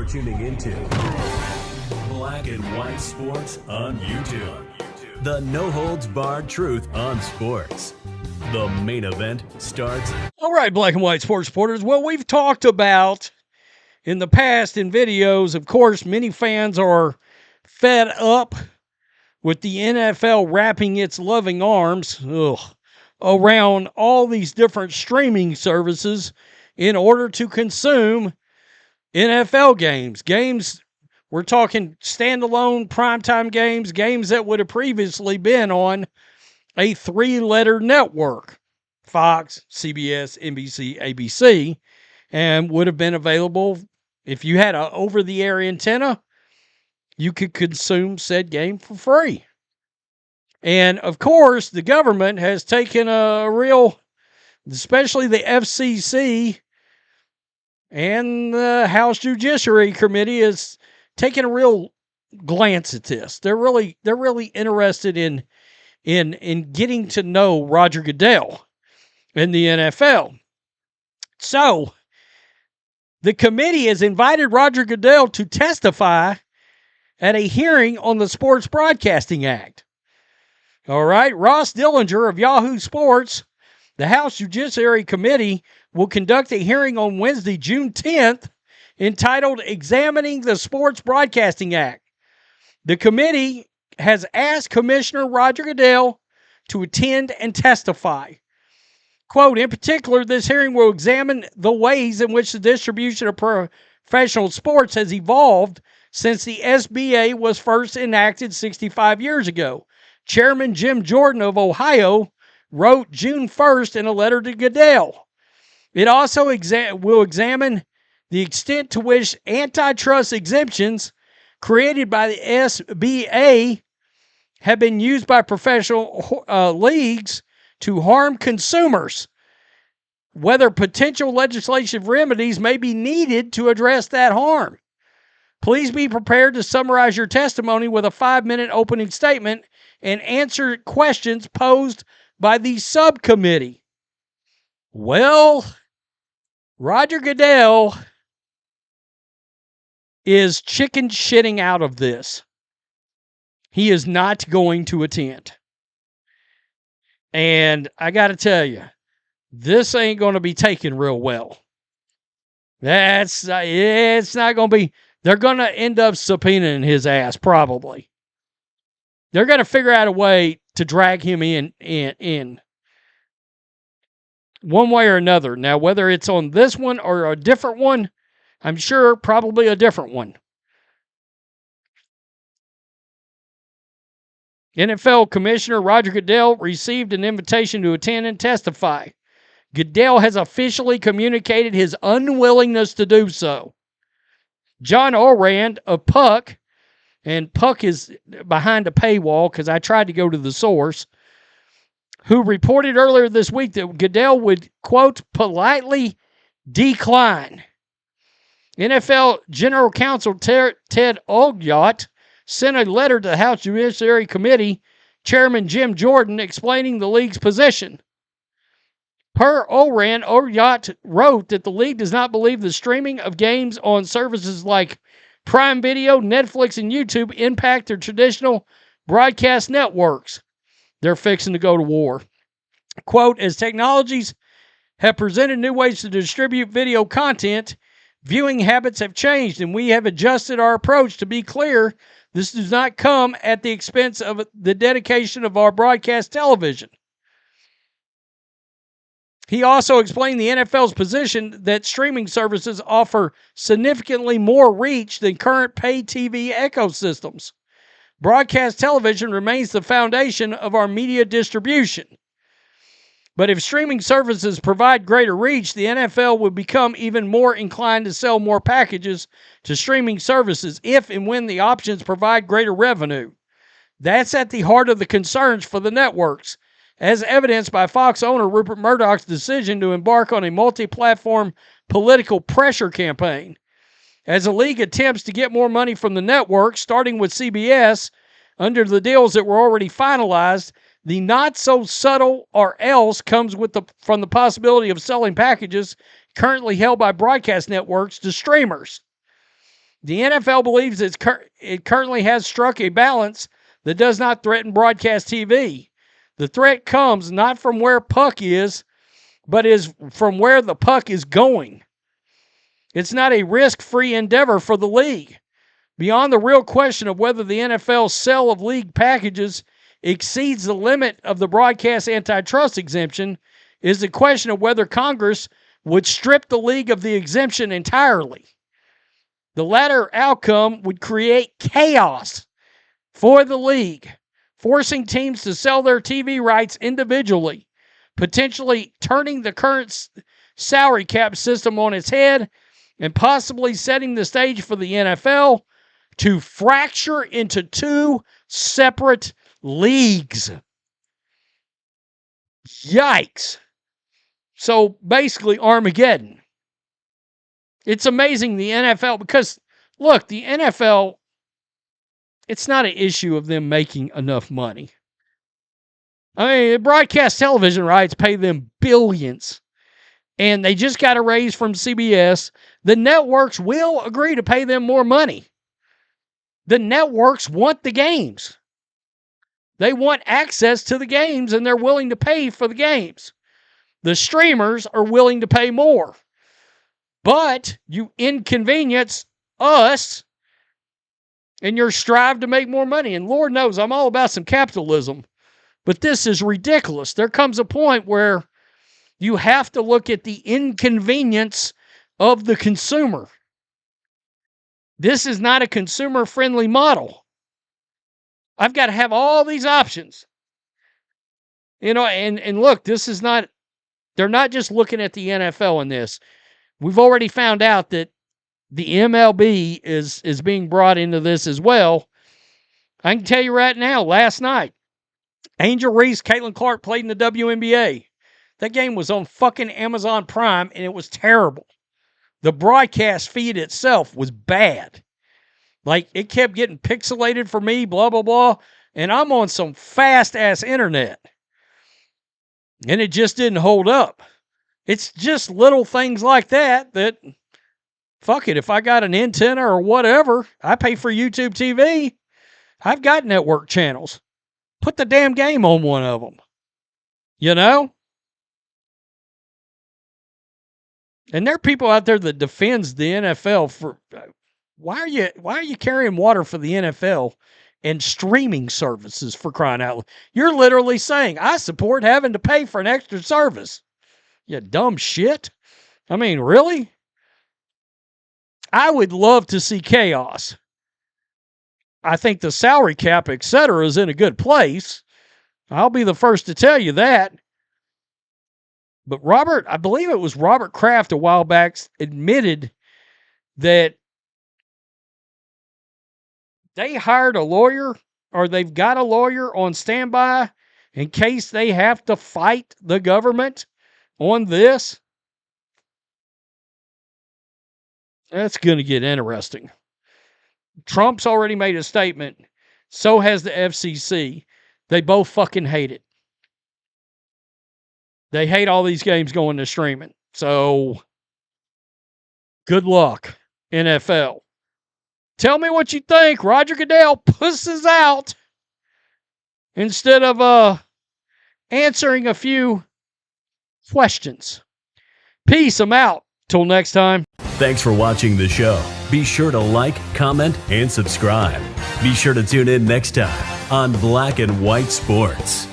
You're tuning into Black and White Sports on YouTube. The no-holds-barred truth on sports. The main event starts. All right, Black and White Sports supporters. Well, we've talked about in the past in videos, of course, many fans are fed up with the NFL wrapping its loving arms around all these different streaming services in order to consume NFL games. Games, we're talking standalone primetime games, games that would have previously been on a three-letter network, Fox, CBS, NBC, ABC, and would have been available if you had an over-the-air antenna. You could consume said game for free. And, of course, the government has taken a real, especially the FCC and the House Judiciary Committee has taken a real glance at this. They're really interested in getting to know Roger Goodell in the NFL. So, the committee has invited Roger Goodell to testify at a hearing on the Sports Broadcasting Act. All right, Ross Dillinger of Yahoo Sports, the House Judiciary Committee, will conduct a hearing on Wednesday, June 10th, entitled Examining the Sports Broadcasting Act. The committee has asked Commissioner Roger Goodell to attend and testify. Quote, in particular, this hearing will examine the ways in which the distribution of professional sports has evolved since the SBA was first enacted 65 years ago. Chairman Jim Jordan of Ohio wrote June 1st in a letter to Goodell. It also will examine the extent to which antitrust exemptions created by the SBA have been used by professional leagues to harm consumers, whether potential legislative remedies may be needed to address that harm. Please be prepared to summarize your testimony with a 5-minute opening statement and answer questions posed by the subcommittee. Well, Roger Goodell is chicken shitting out of this. He is not going to attend. And I got to tell you, this ain't going to be taken real well. It's not going to be. They're going to end up subpoenaing his ass, probably. They're going to figure out a way to drag him in one way or another. Now, whether it's on this one or a different one, I'm sure probably a different one. NFL Commissioner Roger Goodell received an invitation to attend and testify. Goodell has officially communicated his unwillingness to do so. John Orand of Puck, and Puck is behind a paywall because I tried to go to the source, who reported earlier this week that Goodell would, quote, politely decline. NFL General Counsel Ted Olyott sent a letter to the House Judiciary Committee Chairman Jim Jordan explaining the league's position. Per Orand, Olyott wrote that the league does not believe the streaming of games on services like Prime Video, Netflix, and YouTube impact their traditional broadcast networks. They're fixing to go to war. Quote, as technologies have presented new ways to distribute video content, viewing habits have changed, and we have adjusted our approach. To be clear, this does not come at the expense of the dedication of our broadcast television. He also explained the NFL's position that streaming services offer significantly more reach than current pay TV ecosystems. Broadcast television remains the foundation of our media distribution. But if streaming services provide greater reach, the NFL would become even more inclined to sell more packages to streaming services if and when the options provide greater revenue. That's at the heart of the concerns for the networks, as evidenced by Fox owner Rupert Murdoch's decision to embark on a multi-platform political pressure campaign. As the league attempts to get more money from the network, starting with CBS, under the deals that were already finalized, the not-so-subtle or else comes from the possibility of selling packages currently held by broadcast networks to streamers. The NFL believes it currently has struck a balance that does not threaten broadcast TV. The threat comes not from where puck is, but is from where the puck is going. It's not a risk-free endeavor for the league. Beyond the real question of whether the NFL's sale of league packages exceeds the limit of the broadcast antitrust exemption is the question of whether Congress would strip the league of the exemption entirely. The latter outcome would create chaos for the league, forcing teams to sell their TV rights individually, potentially turning the current salary cap system on its head, and possibly setting the stage for the NFL to fracture into two separate leagues. Yikes. So basically Armageddon. It's amazing the NFL, because look, the NFL, it's not an issue of them making enough money. I mean, broadcast television rights pay them billions, and they just got a raise from CBS. The networks will agree to pay them more money. The networks want the games. They want access to the games, and they're willing to pay for the games. The streamers are willing to pay more. But you inconvenience us in your strive to make more money. And Lord knows I'm all about some capitalism, but this is ridiculous. There comes a point where you have to look at the inconvenience of the consumer. This is not a consumer-friendly model. I've got to have all these options. You know, and look, this is not, they're not just looking at the NFL in this. We've already found out that the MLB is being brought into this as well. I can tell you right now, last night, Angel Reese, Caitlin Clark played in the WNBA. That game was on fucking Amazon Prime, and it was terrible. The broadcast feed itself was bad. Like, it kept getting pixelated for me, blah, blah, blah. And I'm on some fast-ass internet. And it just didn't hold up. It's just little things like that, fuck it, if I got an antenna or whatever, I pay for YouTube TV. I've got network channels. Put the damn game on one of them. You know? And there are people out there that defends the NFL for, why are you carrying water for the NFL and streaming services, for crying out loud? You're literally saying, I support having to pay for an extra service. You dumb shit. I mean, really? I would love to see chaos. I think the salary cap, etc., is in a good place. I'll be the first to tell you that. But I believe it was Robert Kraft a while back, admitted that they hired a lawyer, or they've got a lawyer on standby in case they have to fight the government on this. That's going to get interesting. Trump's already made a statement. So has the FCC. They both fucking hate it. They hate all these games going to streaming. So, good luck, NFL. Tell me what you think. Roger Goodell pusses out instead of answering a few questions. Peace. I'm out. Till next time. Thanks for watching the show. Be sure to like, comment, and subscribe. Be sure to tune in next time on Black and White Sports.